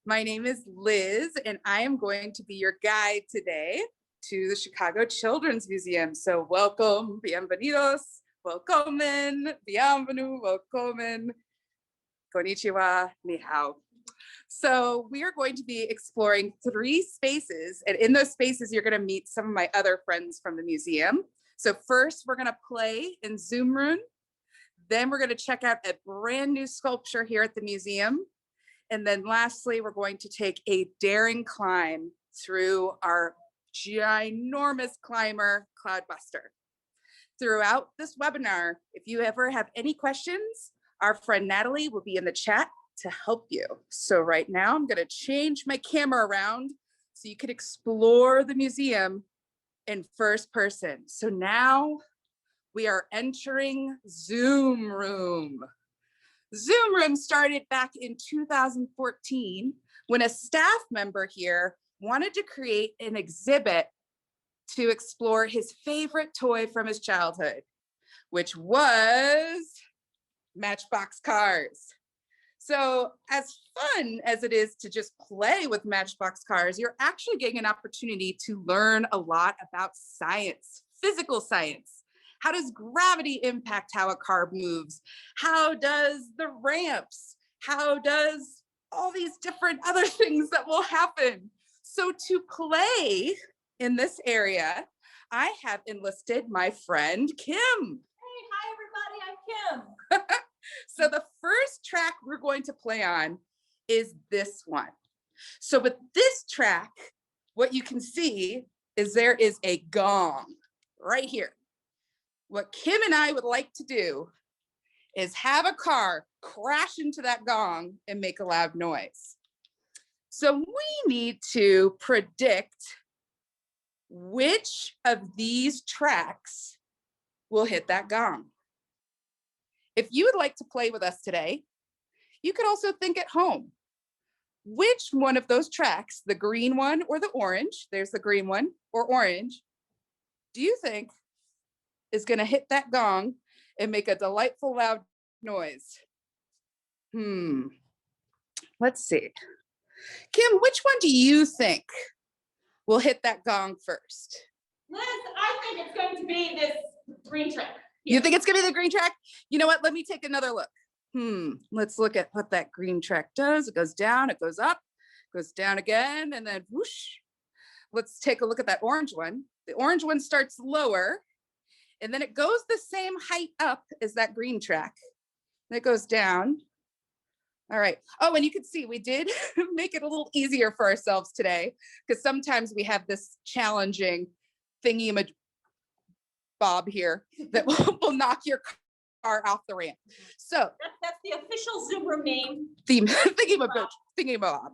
My name is Liz, and I am going to be your guide today to the Chicago Children's Museum. So welcome, bienvenidos, welcomen, bienvenue, welcomen, konnichiwa, ni hao. So we are going to be exploring 3 spaces, and in those spaces, you're going to meet some of my other friends from the museum. So first, we're going to play in Zoom Room. Then we're going to check out a brand new sculpture here at the museum. And then lastly, we're going to take a daring climb through our ginormous climber, Cloudbuster. Throughout this webinar, if you ever have any questions, our friend Natalie will be in the chat to help you. So right now I'm going to change my camera around so you can explore the museum in first person. So now we are entering Zoom Room. Zoom Room started back in 2014 when a staff member here wanted to create an exhibit to explore his favorite toy from his childhood, which was Matchbox cars. So as fun as it is to just play with Matchbox cars, you're actually getting an opportunity to learn a lot about science, physical science. How does gravity impact how a car moves? How does the ramps? How does all these different other things that will happen? So to play in this area, I have enlisted my friend, Kim. Hey, hi everybody, I'm Kim. So the first track we're going to play on is this one. So with this track, what you can see is there is a gong right here. What Kim and I would like to do is have a car crash into that gong and make a loud noise. So we need to predict which of these tracks will hit that gong. If you would like to play with us today, you could also think at home. Which one of those tracks, the green one or the orange, there's the green one or orange, do you think is going to hit that gong and make a delightful loud noise? Let's see. Kim, which one do you think will hit that gong first? Liz, I think it's going to be this green track. You think it's going to be the green track? You know what? Let me take another look. Let's look at what that green track does. It goes down, it goes up, goes down again, and then whoosh. Let's take a look at that orange one. The orange one starts lower, and then it goes the same height up as that green track. Then it goes down. All right. Oh, and you can see we did make it a little easier for ourselves today, because sometimes we have this challenging thingy bob here that will knock your car off the ramp. So that's the official Zoom Room name. Thingy bob.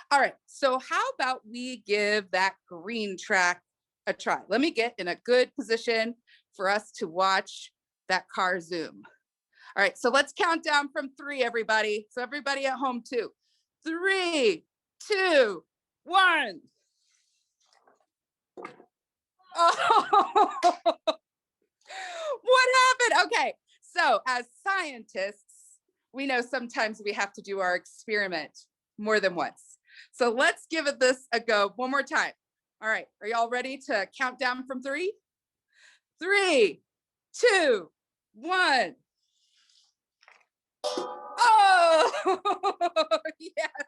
All right. So how about we give that green track a try? Let me get in a good position for us to watch that car zoom. All right, so let's count down from 3, everybody. So everybody at home too. 3, 2, 1. Oh, what happened? Okay, so as scientists, we know sometimes we have to do our experiment more than once. So let's give it this a go one more time. All right, are y'all ready to count down from 3? 3, 2, 1. Oh, yes.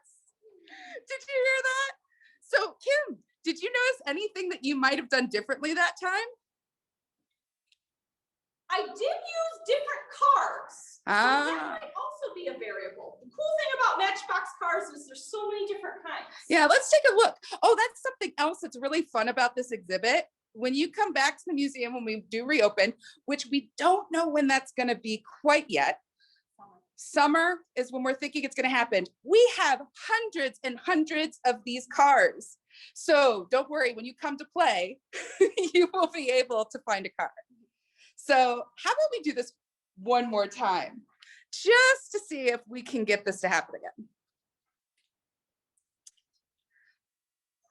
Did you hear that? So, Kim, did you notice anything that you might have done differently that time? I did use different cars. So that might also be a variable. The cool thing about Matchbox cars is there's so many different kinds. Yeah, let's take a look. Oh, that's something else that's really fun about this exhibit. When you come back to the museum, when we do reopen, which we don't know when that's going to be quite yet. Summer is when we're thinking it's going to happen. We have hundreds and hundreds of these cars. So don't worry, when you come to play, you will be able to find a car. So how about we do this one more time, just to see if we can get this to happen again.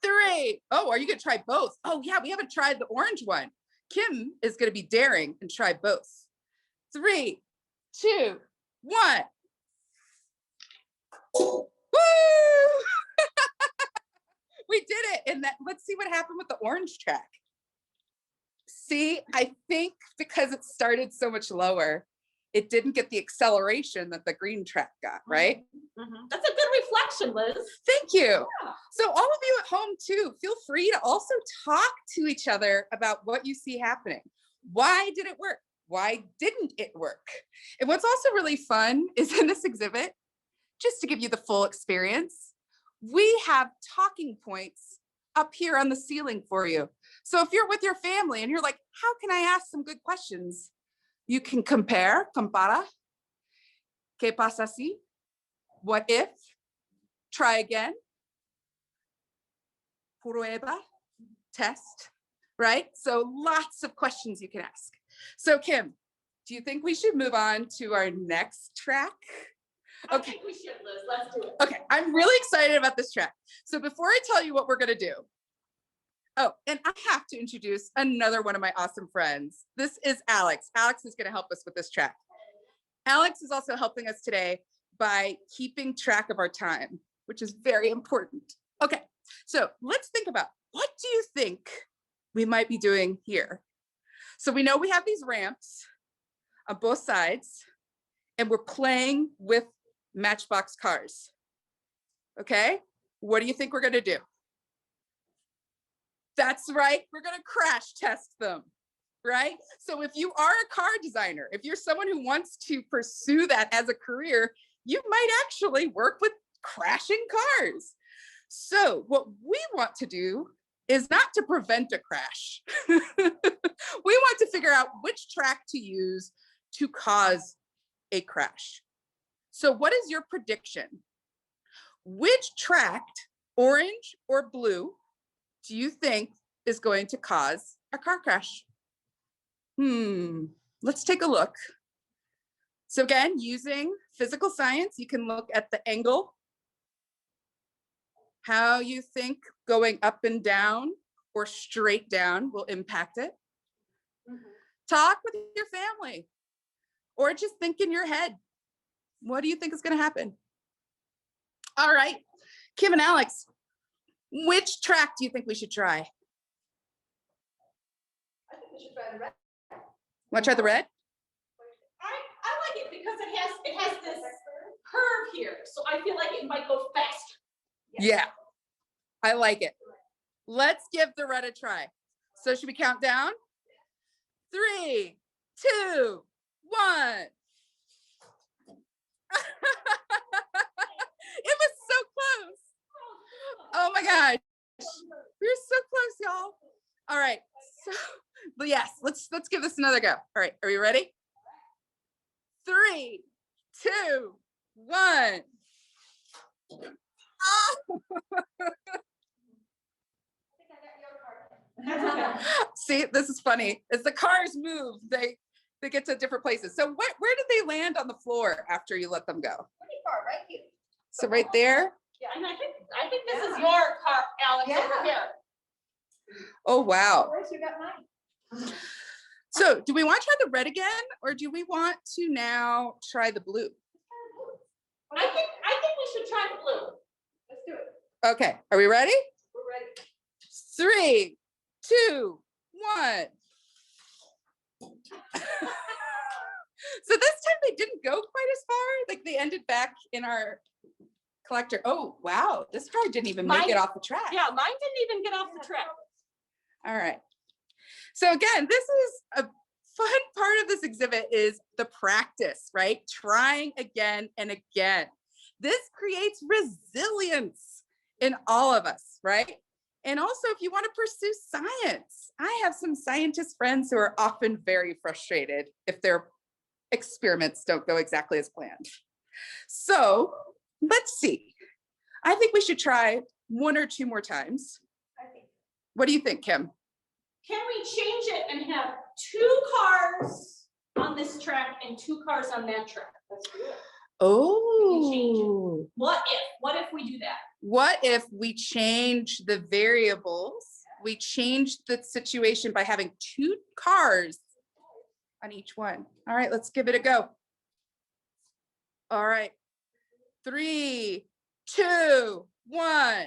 3. Oh, are you going to try both? Oh yeah, we haven't tried the orange one. Kim is going to be daring and try both. 3, 2, 1. Woo! We did it. And that, let's see what happened with the orange track. See, I think because it started so much lower, it didn't get the acceleration that the green track got, right? Mm-hmm. That's a good reflection, Liz. Thank you. Yeah. So all of you at home too, feel free to also talk to each other about what you see happening. Why did it work? Why didn't it work? And what's also really fun is in this exhibit, just to give you the full experience, we have talking points up here on the ceiling for you. So if you're with your family and you're like, how can I ask some good questions? You can compara, ¿qué pasa si? What if? Try again. Prueba, test, right? So lots of questions you can ask. So Kim, do you think we should move on to our next track? Okay. I think we should, Liz. Let's do it. Okay, I'm really excited about this track. So before I tell you what we're gonna do, oh, and I have to introduce another one of my awesome friends. This is Alex. Alex is gonna help us with this track. Alex is also helping us today by keeping track of our time, which is very important. Okay, so let's think about, what do you think we might be doing here? So we know we have these ramps on both sides, and we're playing with Matchbox cars. Okay, what do you think we're gonna do? That's right, we're gonna crash test them, right? So if you are a car designer, if you're someone who wants to pursue that as a career, you might actually work with crashing cars. So what we want to do is not to prevent a crash. We want to figure out which track to use to cause a crash. So what is your prediction? Which track, orange or blue, do you think is going to cause a car crash? Let's take a look. So again, using physical science, you can look at the angle, how you think going up and down or straight down will impact it. Talk with your family, or just think in your head. What do you think is going to happen? All right, Kim and Alex, which track do you think we should try? I think we should try the red. Want to try the red? I like it because it has this curve here, so I feel like it might go faster. Yeah, I like it. Let's give the red a try. So should we count down? 3, 2, 1. It was so close. Oh my gosh. We're so close, y'all. All right. So, but yes, let's give this another go. All right, are you ready? 3, 2, 1. Oh. See, this is funny. As the cars move, they get to different places. So where did they land on the floor after you let them go? Pretty far, right here. So right there. Yeah, and I think this is your car, Alex, over here. Oh wow. Where's you got mine? So do we want to try the red again, or do we want to now try the blue? I think we should try the blue. Let's do it. Okay, are we ready? We're ready. 3, 2, 1. So this time they didn't go quite as far. Like they ended back in our collector. Oh wow, this car didn't even make it off the track. Yeah, mine didn't even get off the track. All right. So again, this is a fun part of this exhibit is the practice, right? Trying again and again. This creates resilience in all of us, right? And also if you want to pursue science, I have some scientist friends who are often very frustrated if their experiments don't go exactly as planned. So let's see. I think we should try 1 or 2 more times. What do you think, Kim? Can we change it and have 2 cars on this track and 2 cars on that track? Let's do it. Oh. What if we do that? What if we change the variables? We change the situation by having 2 cars on each one. All right, let's give it a go. All right. 3, 2, 1.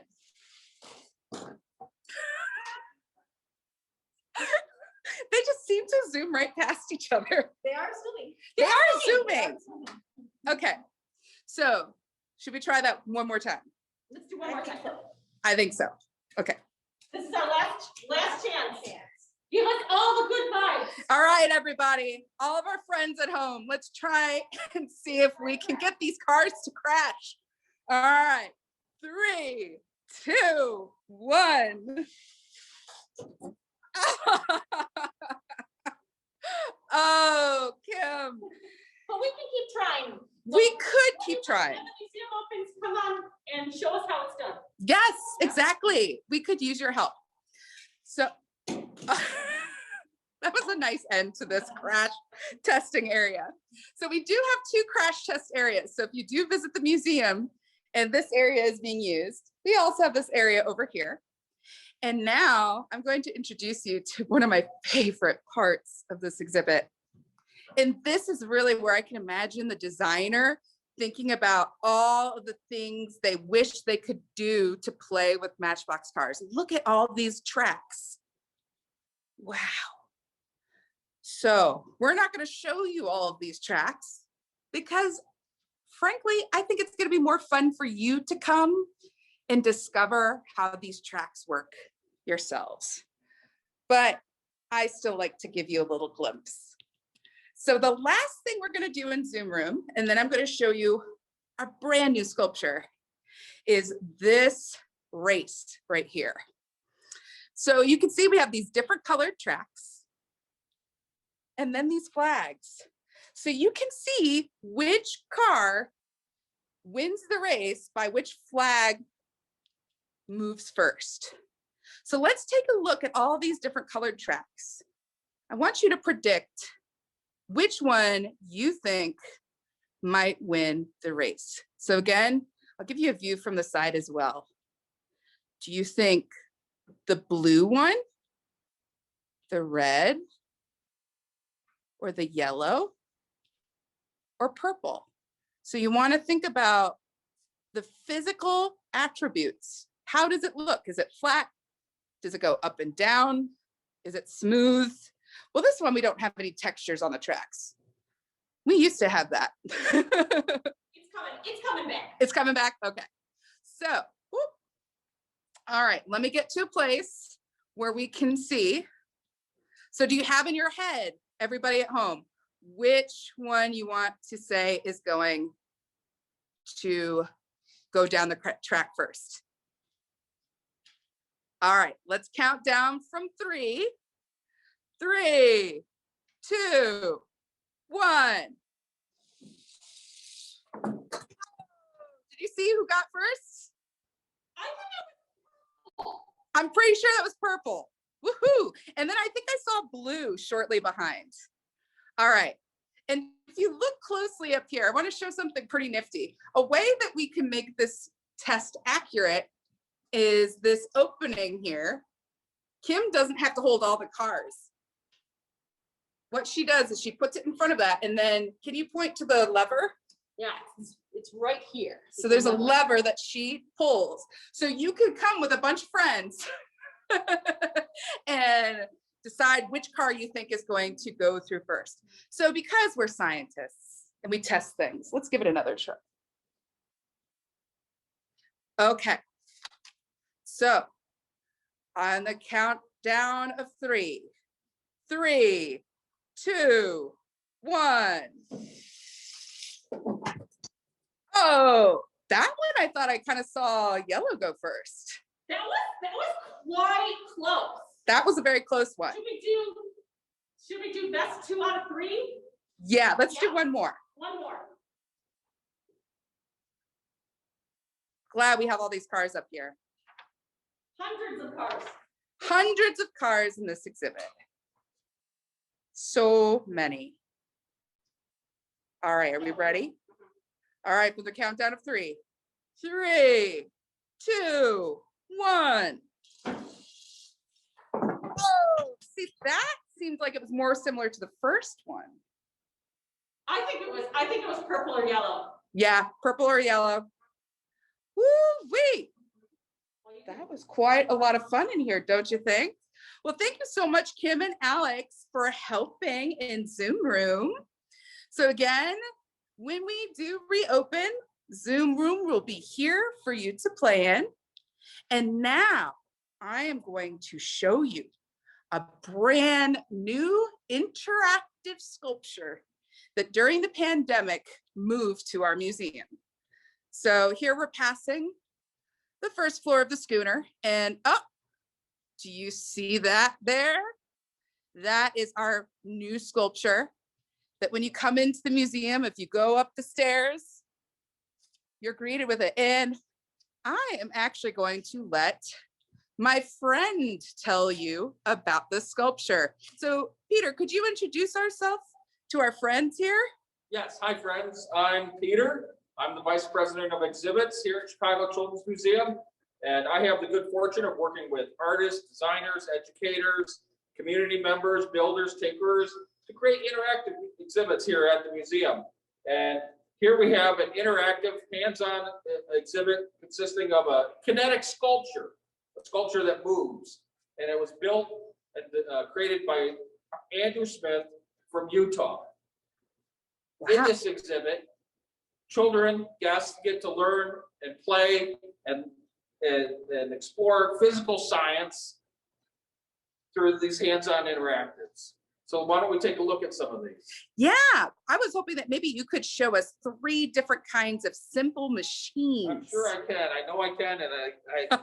They just seem to zoom right past each other. They are zooming. They are zooming. Okay. So should we try that one more time? Let's do one more time. I think so. Okay. This is our last chance. Give us all the good vibes. All right, everybody, all of our friends at home, let's try and see if we can get these cars to crash. All right, 3, 2, 1. Oh, Kim. But we can keep trying. We could keep trying. When the museum opens, come on and show us how it's done. Yes, exactly. We could use your help. So that was a nice end to this crash testing area. So we do have 2 crash test areas. So if you do visit the museum and this area is being used, we also have this area over here. And now I'm going to introduce you to one of my favorite parts of this exhibit. And this is really where I can imagine the designer thinking about all of the things they wish they could do to play with Matchbox cars. Look at all these tracks. Wow. So we're not going to show you all of these tracks because frankly, I think it's going to be more fun for you to come and discover how these tracks work yourselves. But I still like to give you a little glimpse. So the last thing we're going to do in Zoom Room, and then I'm going to show you our brand new sculpture, is this race right here. So you can see we have these different colored tracks and then these flags. So you can see which car wins the race by which flag moves first. So let's take a look at all these different colored tracks. I want you to predict which one you think might win the race. So again, I'll give you a view from the side as well. Do you think the blue one, the red, or the yellow, or purple? So you want to think about the physical attributes. How does it look? Is it flat? Does it go up and down? Is it smooth? Well, this one, we don't have any textures on the tracks. We used to have that. It's coming back. It's coming back? Okay. So, whoop. All right, let me get to a place where we can see. So do you have in your head, everybody at home, which one you want to say is going to go down the track first? All right, let's count down from 3. 3, 2, 1. Did you see who got first? I'm pretty sure that was purple. Woohoo! And then I think I saw blue shortly behind. All right. And if you look closely up here, I want to show something pretty nifty. A way that we can make this test accurate is this opening here. Kim doesn't have to hold all the cars. What she does is she puts it in front of that, and then can you point to the lever? Yeah, it's right here. So there's a lever that she pulls. So you could come with a bunch of friends and decide which car you think is going to go through first. So because we're scientists and we test things, let's give it another try. Okay. So on the countdown of 3, 3, 2, 1. Oh, that one I thought I kind of saw yellow go first. That was quite close. That was a very close one. Should we do best 2 out of 3? Yeah, let's do one more. One more. Glad we have all these cars up here. Hundreds of cars. Hundreds of cars in this exhibit. So many. All right, are we ready? All right, with the countdown of 3, 3, 2, 1. Oh, see, that seems like it was more similar to the first one. I think it was purple or yellow. Yeah, purple or yellow. Woo-wee. That was quite a lot of fun in here, don't you think? Well, thank you so much, Kim and Alex, for helping in Zoom Room. So again, when we do reopen, Zoom Room will be here for you to play in. And now I am going to show you a brand new interactive sculpture that during the pandemic moved to our museum. So here we're passing the first floor of the schooner, and do you see that there? That is our new sculpture that when you come into the museum, if you go up the stairs, you're greeted with it. And I am actually going to let my friend tell you about the sculpture. So Peter, could you introduce ourselves to our friends here? Yes, hi friends, I'm Peter. I'm the Vice President of Exhibits here at Chicago Children's Museum. And I have the good fortune of working with artists, designers, educators, community members, builders, tinkerers to create interactive exhibits here at the museum. And here we have an interactive hands-on exhibit consisting of a kinetic sculpture, a sculpture that moves. And it was built and created by Andrew Smith from Utah. Wow. In this exhibit, children, guests get to learn and play and explore physical science through these hands-on interactives. So why don't we take a look at some of these? Yeah, I was hoping that maybe you could show us 3 different kinds of simple machines. I'm sure I can. I know I can, and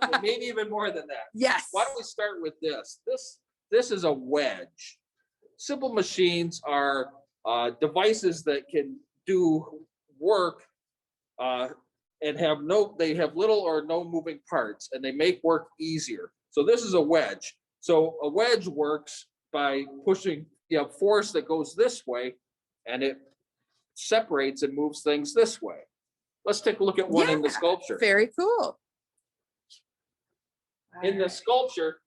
I maybe even more than that. Yes. Why don't we start with this? This is a wedge. Simple machines are devices that can do work and they have little or no moving parts, and they make work easier. So this is a wedge. So a wedge works by pushing, force that goes this way, and it separates and moves things this way. Let's take a look at one in the sculpture. Very cool. In the sculpture,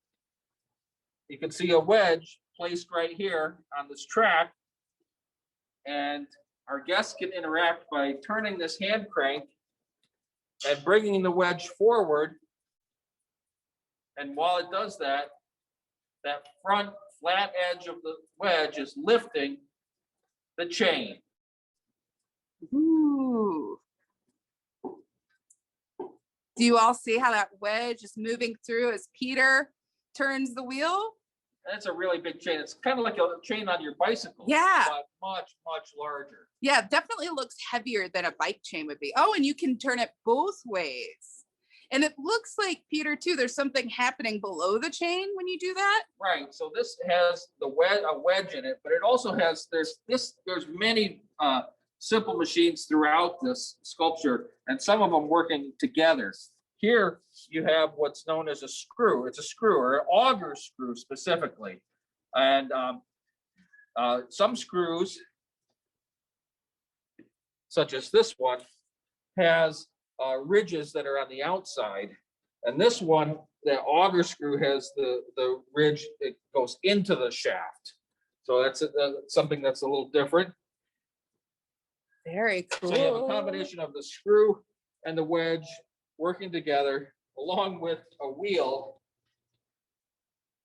you can see a wedge placed right here on this track, and our guests can interact by turning this hand crank and bringing the wedge forward. And while it does that, that front flat edge of the wedge is lifting the chain. Ooh. Do you all see how that wedge is moving through as Peter turns the wheel? That's a really big chain. It's kind of like a chain on your bicycle. Yeah. But much, much larger. Yeah, definitely looks heavier than a bike chain would be. Oh, and you can turn it both ways. And it looks like, Peter, too, there's something happening below the chain when you do that. Right. So this has a wedge in it, but it also has, there's many simple machines throughout this sculpture, and some of them working together. Here you have what's known as a screw. It's a screw, or an auger screw specifically. And some screws, such as this one, has ridges that are on the outside. And this one, the auger screw, has the ridge that goes into the shaft. So that's something that's a little different. Very cool. So you have a combination of the screw and the wedge working together, along with a wheel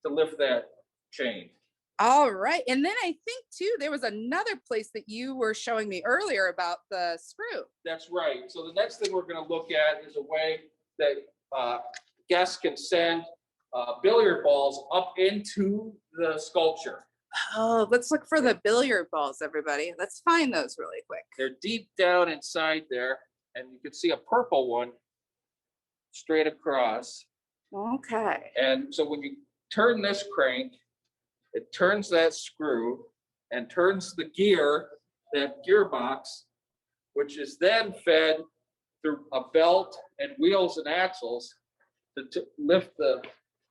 to lift that chain. All right. And then I think, too, there was another place that you were showing me earlier about the screw. That's right. So the next thing we're going to look at is a way that guests can send billiard balls up into the sculpture. Oh, let's look for the billiard balls, everybody. Let's find those really quick. They're deep down inside there, and you can see a purple one straight across. Okay. And so when you turn this crank, it turns that screw and turns the gear, that gearbox, which is then fed through a belt and wheels and axles to lift the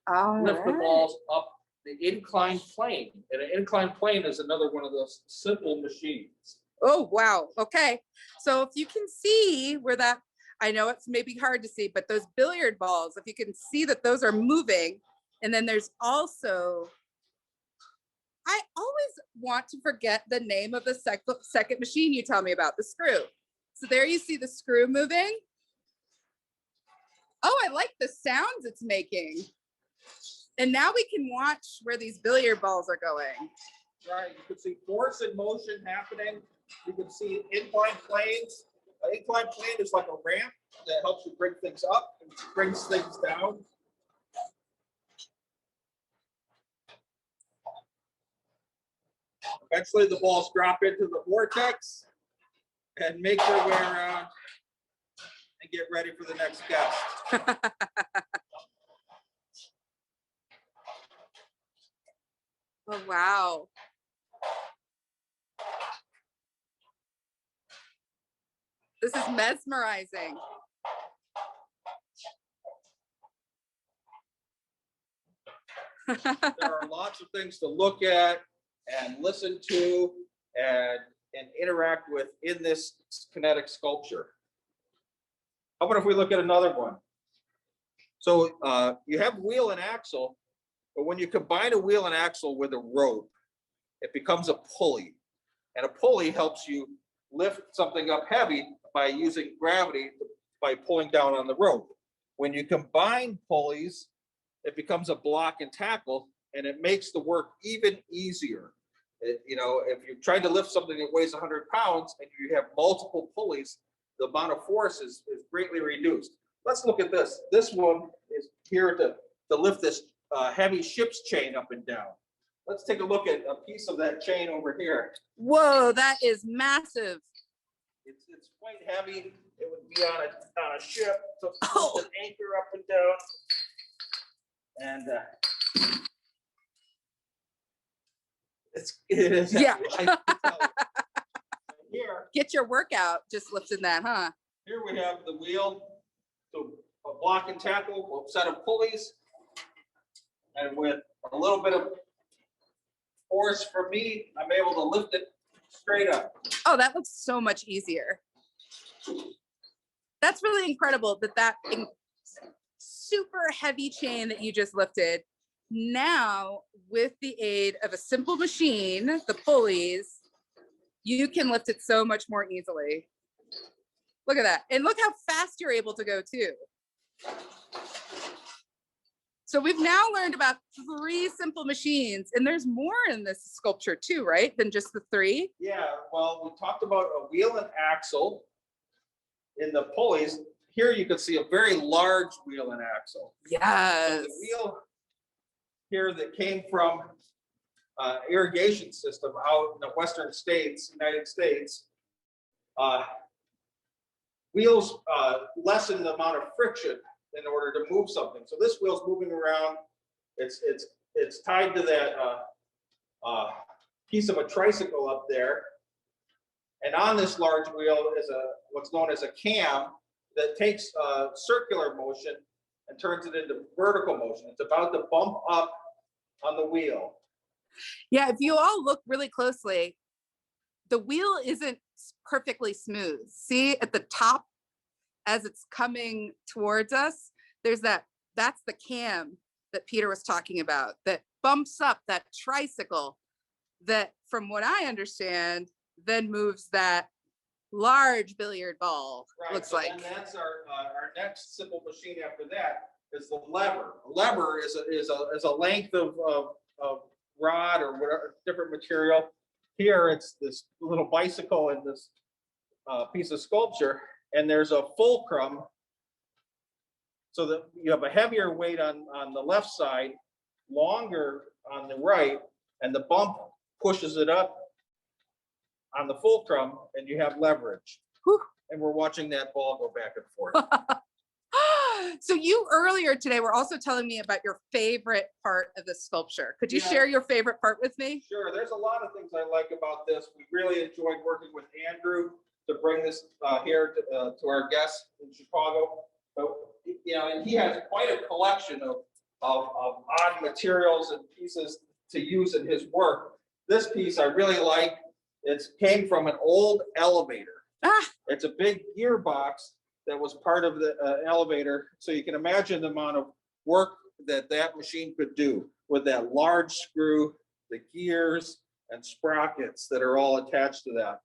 balls up the inclined plane. And an inclined plane is another one of those simple machines. Oh, wow. Okay. So if you can see where that, I know it's maybe hard to see, but those billiard balls, if you can see that those are moving. And then there's also, I always want to forget the name of the second machine you tell me about, the screw. So there you see the screw moving. Oh, I like the sounds it's making. And now we can watch where these billiard balls are going. Right, you can see force and motion happening. You can see inclined planes. An inclined plane is like a ramp that helps you bring things up and brings things down. Eventually the balls drop into the vortex and make their way around and get ready for the next guest. Oh, wow. This is mesmerizing. There are lots of things to look at and listen to and interact with in this kinetic sculpture. How about if we look at another one? So you have wheel and axle, but when you combine a wheel and axle with a rope, it becomes a pulley. And a pulley helps you lift something up heavy by using gravity by pulling down on the rope. When you combine pulleys, it becomes a block and tackle, and it makes the work even easier. You know, if you're trying to lift something that weighs 100 pounds and you have multiple pulleys, the amount of force is greatly reduced. Let's look at this. This one is here to lift this heavy ship's chain up and down. Let's take a look at a piece of that chain over here. Whoa, that is massive. It's quite heavy. It would be on a ship, so it's an anchor up and down. And it is Yeah. heavy, I can tell you. Here, Get your workout just lifting that, huh? here we have the wheel, so a block and tackle, a set of pulleys, and with a little bit of force from me, I'm able to lift it straight up. Oh, that looks so much easier. That's really incredible that super heavy chain that you just lifted, now with the aid of a simple machine, the pulleys, you can lift it so much more easily. Look at that. And look how fast you're able to go too. So we've now learned about 3 simple machines, and there's more in this sculpture too, right? Than just the 3? Yeah, well, we talked about a wheel and axle in the pulleys. Here you can see a very large wheel and axle. Yes. So the wheel here that came from irrigation system out in the western states, United States, wheels lessen the amount of friction in order to move something. So this wheel's moving around. It's tied to that piece of a tricycle up there. And on this large wheel is what's known as a cam that takes circular motion and turns it into vertical motion. It's about to bump up on the wheel. Yeah, if you all look really closely, the wheel isn't perfectly smooth. See at the top, as it's coming towards us, there's that's the cam that Peter was talking about that bumps up that tricycle that, from what I understand, then moves that large billiard ball. Right, Looks so like. and that's our next simple machine after that is the lever. A lever is a length of rod or whatever, different material. Here it's this little bicycle and this piece of sculpture, and there's a fulcrum so that you have a heavier weight on the left side, longer on the right, and the bump pushes it up on the fulcrum, and you have leverage. Whew. And we're watching that ball go back and forth. So you earlier today were also telling me about your favorite part of the sculpture. Could you share your favorite part with me? Sure, there's a lot of things I like about this. We really enjoyed working with Andrew to bring this here to our guests in Chicago. But, you know, and he has quite a collection of odd materials and pieces to use in his work. This piece I really like. It came from an old elevator. It's a big gearbox that was part of the elevator. So you can imagine the amount of work that machine could do with that large screw, the gears and sprockets that are all attached to that.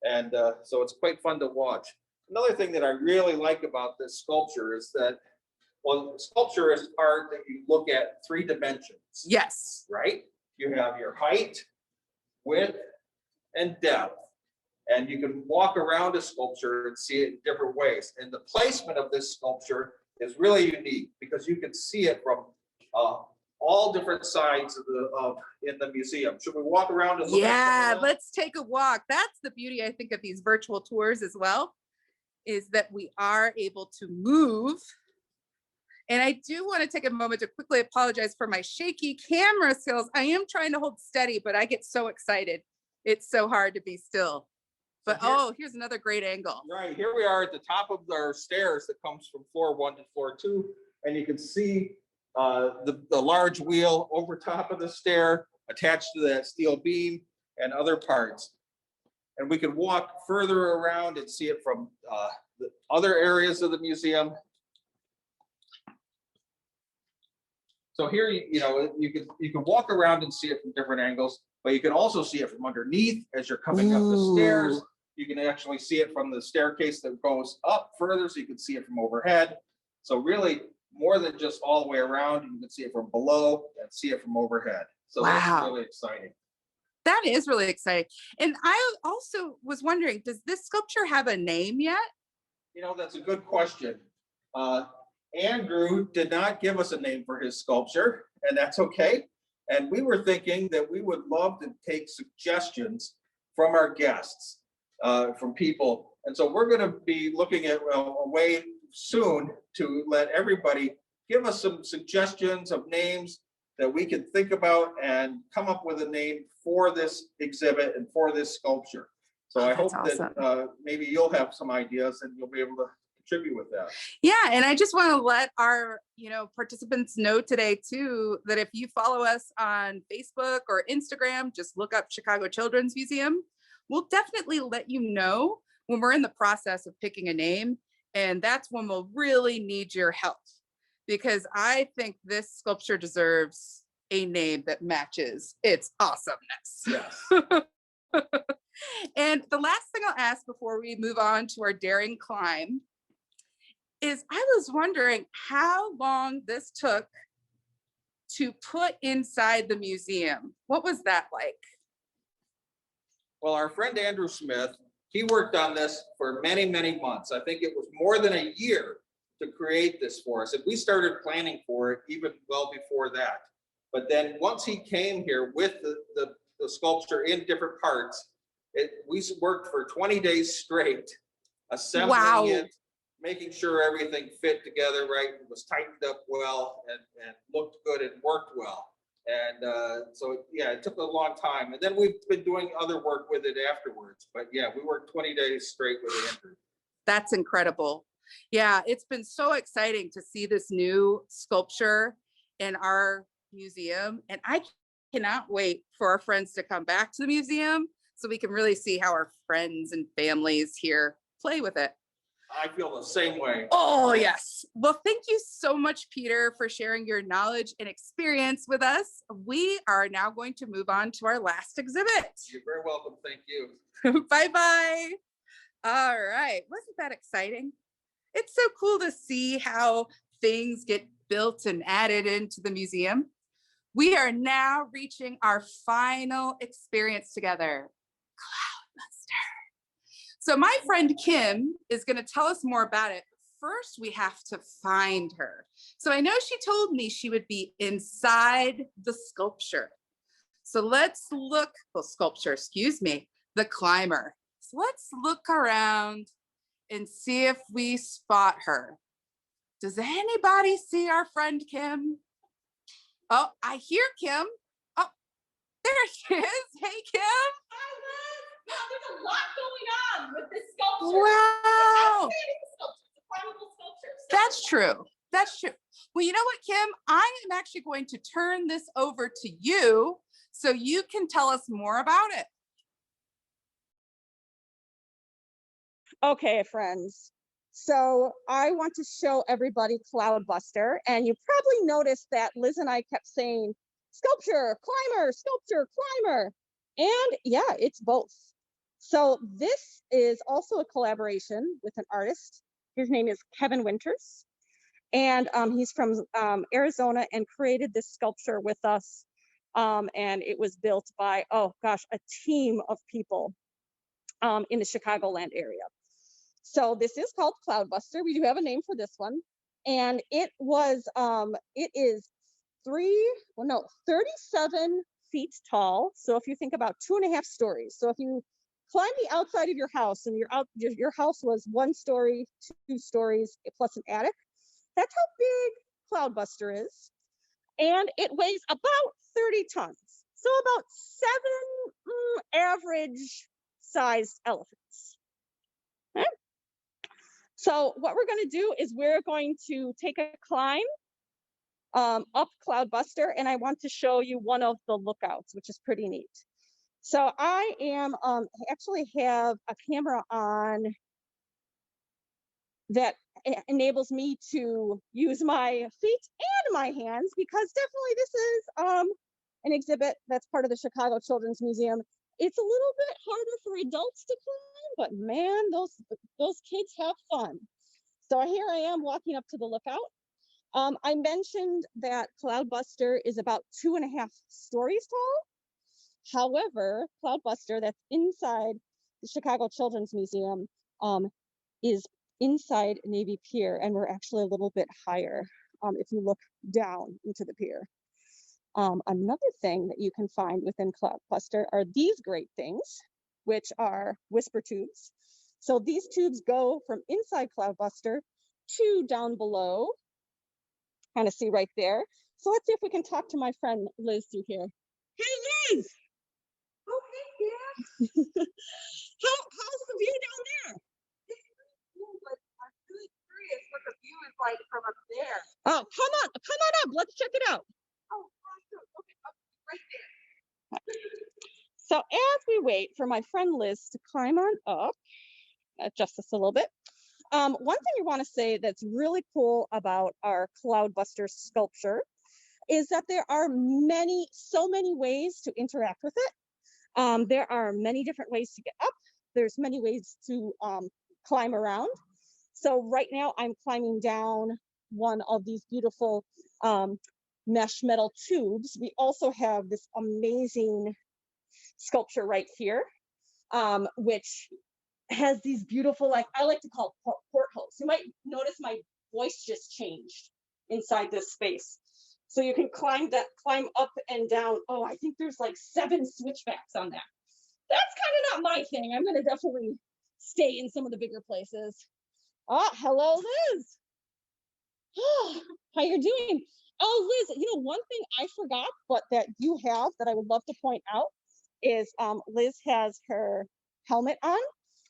And so it's quite fun to watch. Another thing that I really like about this sculpture is that Well, sculpture is art that you look at 3 dimensions. Yes. Right? You have your height, width, and depth. And you can walk around a sculpture and see it in different ways. And the placement of this sculpture is really unique because you can see it from all different sides of in the museum. Should we walk around and look at some of that? Let's take a walk. That's the beauty, I think, of these virtual tours as well, is that we are able to move. And I do want to take a moment to quickly apologize for my shaky camera skills. I am trying to hold steady, but I get so excited. It's so hard to be still. But here's another great angle. Right, here we are at the top of our stairs that comes from floor 1 to floor 2. And you can see the large wheel over top of the stair attached to that steel beam and other parts. And we can walk further around and see it from the other areas of the museum. So here, you can walk around and see it from different angles, but you can also see it from underneath as you're coming up the stairs. You can actually see it from the staircase that goes up further, so you can see it from overhead. So really, more than just all the way around, you can see it from below and see it from overhead. So that's really exciting. That is really exciting. And I also was wondering, does this sculpture have a name yet? That's a good question. Andrew did not give us a name for his sculpture, and that's okay. And we were thinking that we would love to take suggestions from our guests, from people. And so we're going to be looking at a way soon to let everybody give us some suggestions of names that we can think about and come up with a name for this exhibit and for this sculpture. So I hope that maybe you'll have some ideas and you'll be able to contribute with that. Yeah, and I just want to let our participants know today too that if you follow us on Facebook or Instagram, just look up Chicago Children's Museum. We'll definitely let you know when we're in the process of picking a name, and that's when we'll really need your help, because I think this sculpture deserves a name that matches its awesomeness. Yes. And the last thing I'll ask before we move on to our daring climb is I was wondering how long this took to put inside the museum. What was that like? Well, our friend Andrew Smith, he worked on this for many, many months. I think it was more than a year to create this for us. And we started planning for it even well before that. But then once he came here with the sculpture in different parts, we worked for 20 days straight, assembling it, making sure everything fit together right, it was tightened up well and looked good and worked well. And so, yeah, it took a long time. And then we've been doing other work with it afterwards. But yeah, we worked 20 days straight with Andrew. That's incredible. Yeah, it's been so exciting to see this new sculpture in our museum. And I cannot wait for our friends to come back to the museum so we can really see how our friends and families here play with it. I feel the same way. Oh, yes. Well, thank you so much, Peter, for sharing your knowledge and experience with us. We are now going to move on to our last exhibit. You're very welcome. Thank you. Bye-bye. All right. Wasn't that exciting? It's so cool to see how things get built and added into the museum. We are now reaching our final experience together, Cloudbuster. So my friend Kim is going to tell us more about it. First, we have to find her. So I know she told me she would be inside the sculpture. So let's look, the climber. So let's look around and see if we spot her. Does anybody see our friend Kim? Oh, I hear Kim. Oh, there she is. Hey, Kim. Wow, there's a lot going on with this sculpture. Wow. It's a wonderful sculpture. That's true. That's true. Well, you know what, Kim? I am actually going to turn this over to you so you can tell us more about it. Okay, friends. So I want to show everybody Cloudbuster, and you probably noticed that Liz and I kept saying, sculpture, climber, sculpture, climber. And yeah, it's both. So this is also a collaboration with an artist. His name is Kevin Winters. And he's from Arizona and created this sculpture with us. And it was built by, oh gosh, a team of people in the Chicagoland area. So this is called Cloudbuster. We do have a name for this one. And it is 37 feet tall. So if you think about 2.5 stories. So if you climb the outside of your house and your house was 1 story, 2 stories plus an attic, that's how big Cloudbuster is. And it weighs about 30 tons. So about 7 average sized elephants. Okay. So what we're going to do is we're going to take a climb up Cloudbuster, and I want to show you one of the lookouts, which is pretty neat. So I am actually have a camera on that enables me to use my feet and my hands, because definitely this is an exhibit that's part of the Chicago Children's Museum. It's a little bit harder for adults to climb, but man, those kids have fun. So here I am walking up to the lookout. I mentioned that Cloudbuster is about 2.5 stories tall. However, Cloudbuster, that's inside the Chicago Children's Museum, is inside Navy Pier, and we're actually a little bit higher if you look down into the pier. Another thing that you can find within Cloudbuster are these great things, which are whisper tubes. So these tubes go from inside Cloudbuster to down below. Kind of see right there. So let's see if we can talk to my friend Liz through here. Hey, Liz! Oh, hey, yeah. How's the view down there? But I'm really curious what the view is like from up there. Oh, come on up. Let's check it out. Oh, awesome. Okay, up right there. So as we wait for my friend Liz to climb on up, adjust this a little bit. One thing I want to say that's really cool about our Cloudbuster sculpture is that there are so many ways to interact with it. There are many different ways to get up. There's many ways to climb around. So right now I'm climbing down one of these beautiful mesh metal tubes. We also have this amazing sculpture right here, which has these beautiful, like I like to call portholes. You might notice my voice just changed inside this space. So you can climb up and down. Oh, I think there's like 7 switchbacks on that. That's kind of not my thing. I'm gonna definitely stay in some of the bigger places. Oh, hello, Liz. Oh, how you doing? Oh, Liz, one thing I forgot, but that you have that I would love to point out is Liz has her helmet on.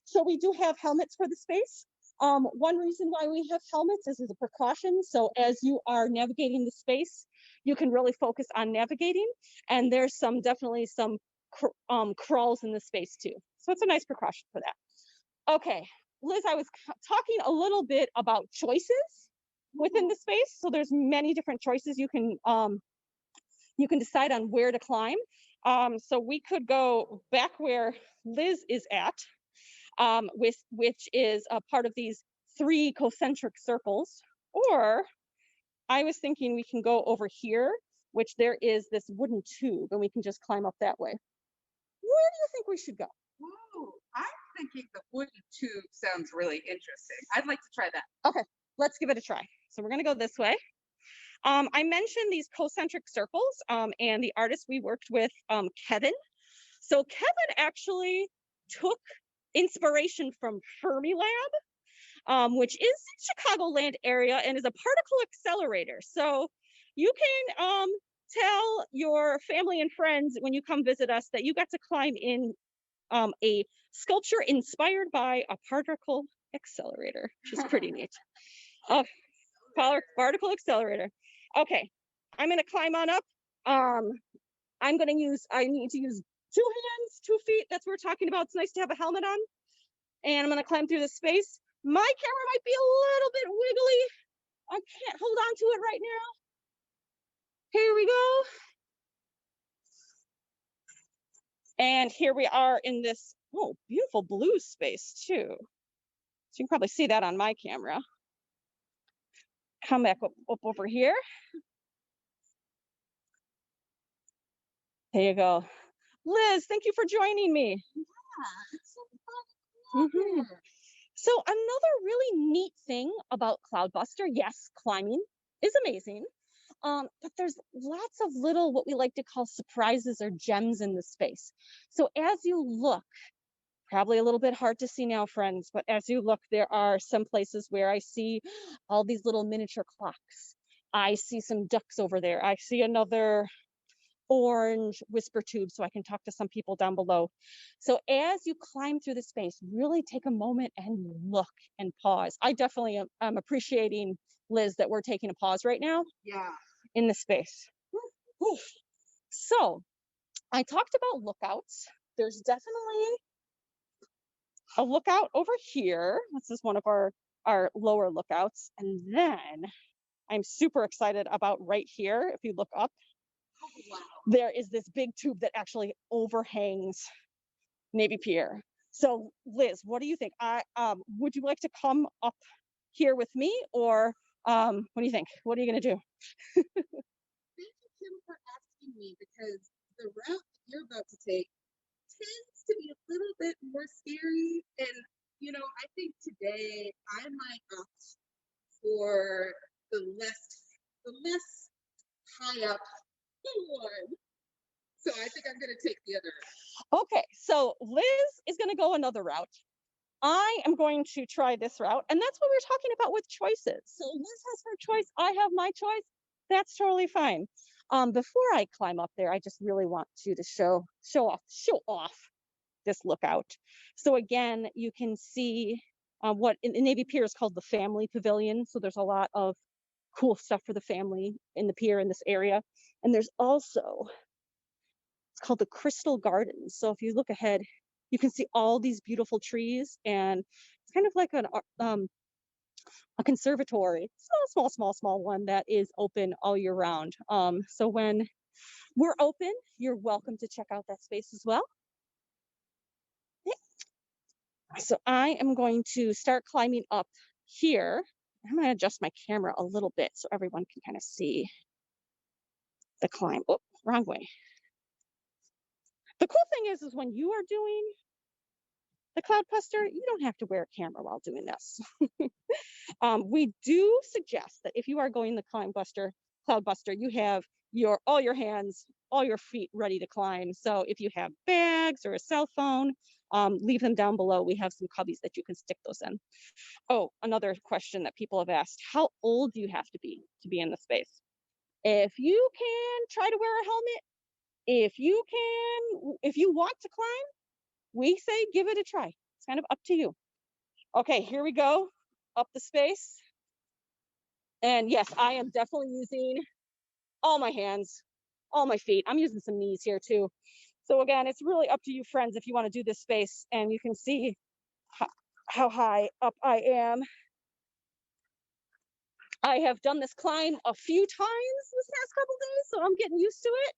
So we do have helmets for the space. One reason why we have helmets is as a precaution. So as you are navigating the space, you can really focus on navigating. And there's definitely some crawls in the space too. So it's a nice precaution for that. Okay, Liz, I was talking a little bit about choices within the space. So there's many different choices you can decide on where to climb. So we could go back where Liz is at, which is a part of these 3 concentric circles, or I was thinking we can go over here, which there is this wooden tube, and we can just climb up that way. Where do you think we should go? Ooh, I'm thinking the wooden tube sounds really interesting. I'd like to try that. Okay, let's give it a try. So we're gonna go this way. I mentioned these concentric circles, and the artist we worked with, Kevin. So Kevin actually took inspiration from Fermilab, which is in Chicagoland area and is a particle accelerator. So you can tell your family and friends when you come visit us that you got to climb in a sculpture inspired by a particle accelerator, which is pretty neat. Particle accelerator. Okay, I'm gonna climb on up. I need to use 2 hands, 2 feet. That's what we're talking about. It's nice to have a helmet on. And I'm gonna climb through the space. My camera might be a little bit wiggly. I can't hold on to it right now. Here we go. And here we are in this, beautiful blue space too. So you can probably see that on my camera. come back up over here. There you go. Liz, thank you for joining me. Yeah, it's so fun. Mhm. So another really neat thing about Cloudbuster, yes, climbing is amazing. But there's lots of little, what we like to call surprises or gems in the space. So as you look, probably a little bit hard to see now, friends, but as you look, there are some places where I see all these little miniature clocks. I see some ducks over there. I see another orange whisper tube so I can talk to some people down below. So as you climb through the space, really take a moment and look and pause. I definitely am appreciating, Liz, that we're taking a pause right now Yeah. in the space. Whew. So I talked about lookouts. There's definitely a lookout over here. This is one of our lower lookouts. And then I'm super excited about right here. If you look up, Oh, wow. there is this big tube that actually overhangs Navy Pier. So Liz, what do you think? Would you like to come up here with me, or what do you think? What are you gonna do? Thank you, Kim, for asking me, because the route that you're about to take tends to be a little bit more scary. And, I think today I might opt for the less high up one. So I think I'm going to take the other. Okay, so Liz is going to go another route. I am going to try this route, and that's what we're talking about with choices. So Liz has her choice, I have my choice. That's totally fine. Before I climb up there, I just really want you to show off this lookout. So again, you can see what in Navy Pier is called the family pavilion. So there's a lot of cool stuff for the family in the pier in this area. And there's also, it's called the Crystal Gardens. So if you look ahead, you can see all these beautiful trees, and it's kind of like a conservatory, small one that is open all year round. So when we're open, you're welcome to check out that space as well. So I am going to start climbing up here. I'm going to adjust my camera a little bit so everyone can kind of see the climb. Oh, wrong way. The cool thing is when you are doing the Cloudbuster, you don't have to wear a camera while doing this. We do suggest that if you are going the Cloudbuster, you have all your hands, all your feet ready to climb. So if you have bags or a cell phone, leave them down below. We have some cubbies that you can stick those in. Oh, another question that people have asked: how old do you have to be in the space? If you can, try to wear a helmet. If you want to climb, we say give it a try. It's kind of up to you. Okay, here we go, up the space. And yes, I am definitely using all my hands, all my feet. I'm using some knees here too. So again, it's really up to you, friends, if you want to do this space. And you can see how high up I am. I have done this climb a few times this past couple days, so I'm getting used to it.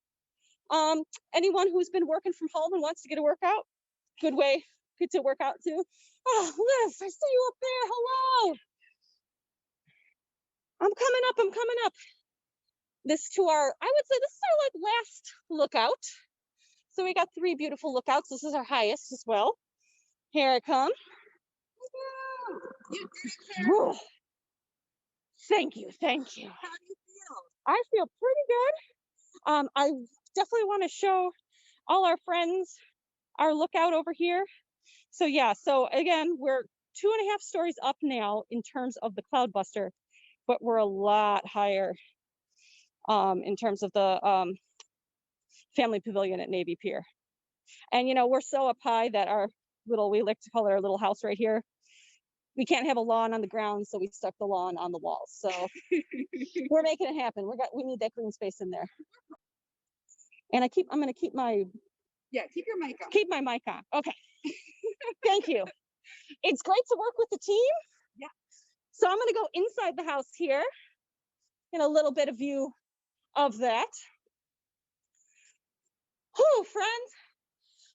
Anyone who's been working from home and wants to get a workout, good to work out too. Oh, Liz, I see you up there. Hello. I'm coming up. I would say this is our last lookout. So we got 3 beautiful lookouts. This is our highest as well. Here I come. You did it. Thank you. How do you feel? I feel pretty good. I definitely want to show all our friends our lookout over here. So yeah, so again, we're 2.5 stories up now in terms of the Cloudbuster, but we're a lot higher in terms of the family pavilion at Navy Pier. And we're so up high that we like to call it our little house right here. We can't have a lawn on the ground, so we stuck the lawn on the walls. So we're making it happen. We need that green space in there. And I'm gonna keep my keep your mic on. Keep my mic on. Okay. Thank you. It's great to work with the team. Yeah. So I'm gonna go inside the house here. Get a little bit of view of that. Oh, friends,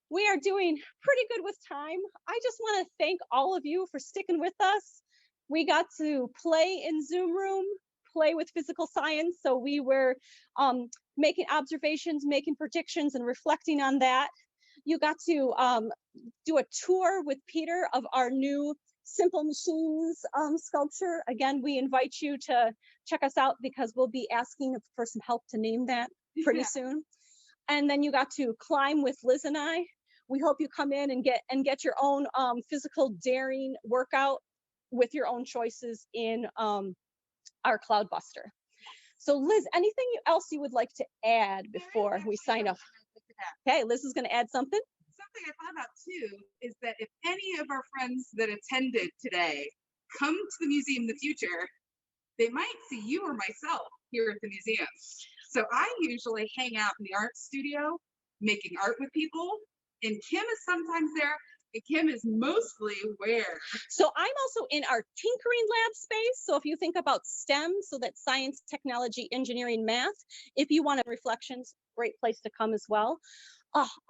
we are doing pretty good with time. I just want to thank all of you for sticking with us. We got to play in Zoom room play with physical science. So we were making observations, making predictions, and reflecting on that. You got to do a tour with Peter of our new Simple Machines sculpture. Again, we invite you to check us out because we'll be asking for some help to name that pretty soon. And then you got to climb with Liz and I. We hope you come in and get your own physical daring workout with your own choices in our Cloudbuster. So Liz, anything else you would like to add before we sign off? Okay, Liz is going to add something. Something I thought about too is that if any of our friends that attended today come to the museum in the future, they might see you or myself here at the museum. So I usually hang out in the art studio making art with people, and Kim is sometimes there, and Kim is mostly where? So I'm also in our tinkering lab space. So if you think about STEM, so that's science, technology, engineering, math, if you want reflections, great place to come as well.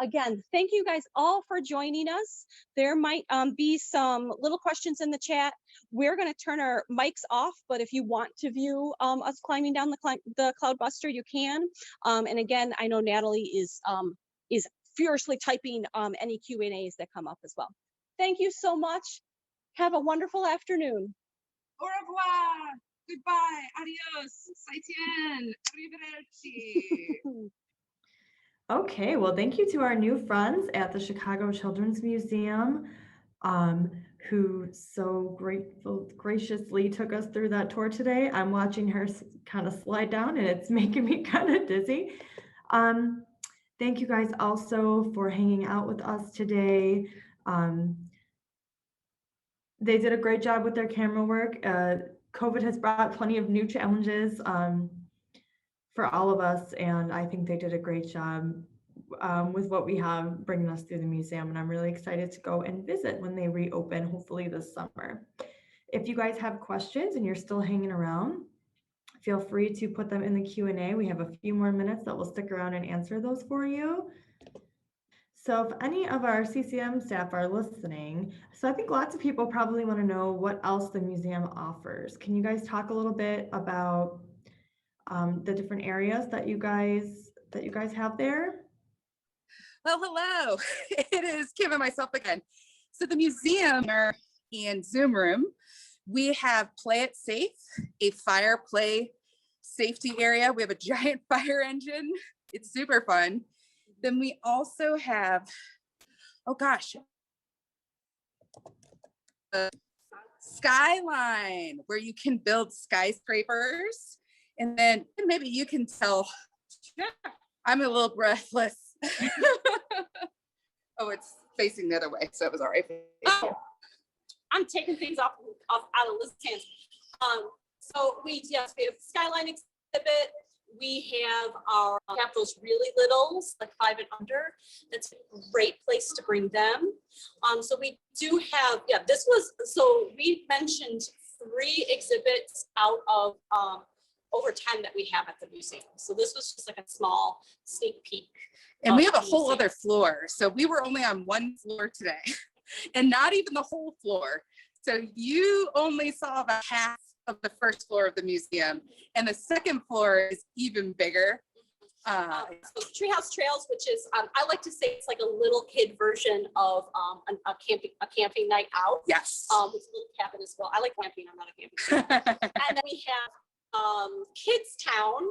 Again, thank you guys all for joining us. There might be some little questions in the chat. We're going to turn our mics off, but if you want to view us climbing down the Cloudbuster, you can. And again, I know Natalie is furiously typing any Q&As that come up as well. Thank you so much. Have a wonderful afternoon. Au revoir. Goodbye. Adios. Saitien. Arrivederci. Okay, well, thank you to our new friends at the Chicago Children's Museum, who so graciously took us through that tour today. I'm watching her kind of slide down and it's making me kind of dizzy. Thank you guys also for hanging out with us today. They did a great job with their camera work. COVID has brought plenty of new challenges for all of us, and I think they did a great job with what we have bringing us through the museum, and I'm really excited to go and visit when they reopen, hopefully this summer. If you guys have questions and you're still hanging around, feel free to put them in the Q&A. We have a few more minutes that will stick around and answer those for you. So if any of our CCM staff are listening, so I think lots of people probably want to know what else the museum offers. Can you guys talk a little bit about the different areas that you guys have there? Well, hello. It is Kim and myself again. So the museum and Zoom room, we have Play It Safe, a fire play safety area. We have a giant fire engine. It's super fun. Then we also have, oh gosh, Skyline, where you can build skyscrapers. And then maybe you can tell, I'm a little breathless. Oh, it's facing the other way, so it was all right. Oh, I'm taking things out of Liz's hands. So we have Skyline exhibit. We have our have those really littles, like 5 and under. That's a great place to bring them. So we do have, so we mentioned 3 exhibits out of over 10 that we have at the museum. So this was just like a small sneak peek. And we have a whole other floor. So we were only on 1 floor today and not even the whole floor. So you only saw about half of the first floor of the museum, and the second floor is even bigger. So Treehouse Trails, which is, I like to say it's like a little kid version of a camping night out. Yes. With a little cabin as well. I like camping, I'm not a camping. And then we have Kids Town,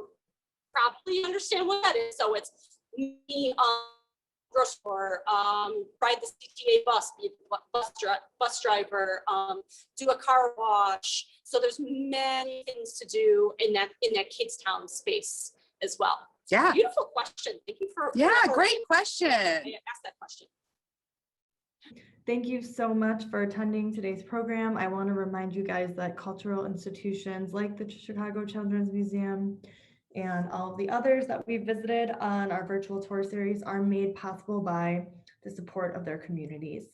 probably understand what that is. So it's me, grocery store, ride the CTA bus, be a bus driver, do a car wash. So there's many things to do in that Kids Town space as well. Yeah. Beautiful question. Thank you for great question. I asked that question. Thank you so much for attending today's program. I want to remind you guys that cultural institutions like the Chicago Children's Museum and all of the others that we've visited on our virtual tour series are made possible by the support of their communities.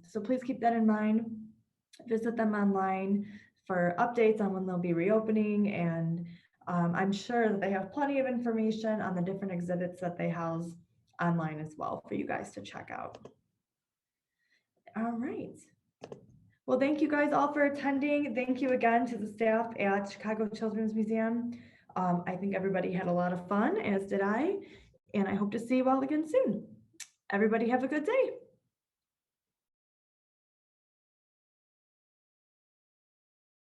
So please keep that in mind. Visit them online for updates on when they'll be reopening, and I'm sure that they have plenty of information on the different exhibits that they house online as well for you guys to check out. All right. Well, thank you guys all for attending. Thank you again to the staff at Chicago Children's Museum. I think everybody had a lot of fun, as did I, and I hope to see you all again soon. Everybody have a good day.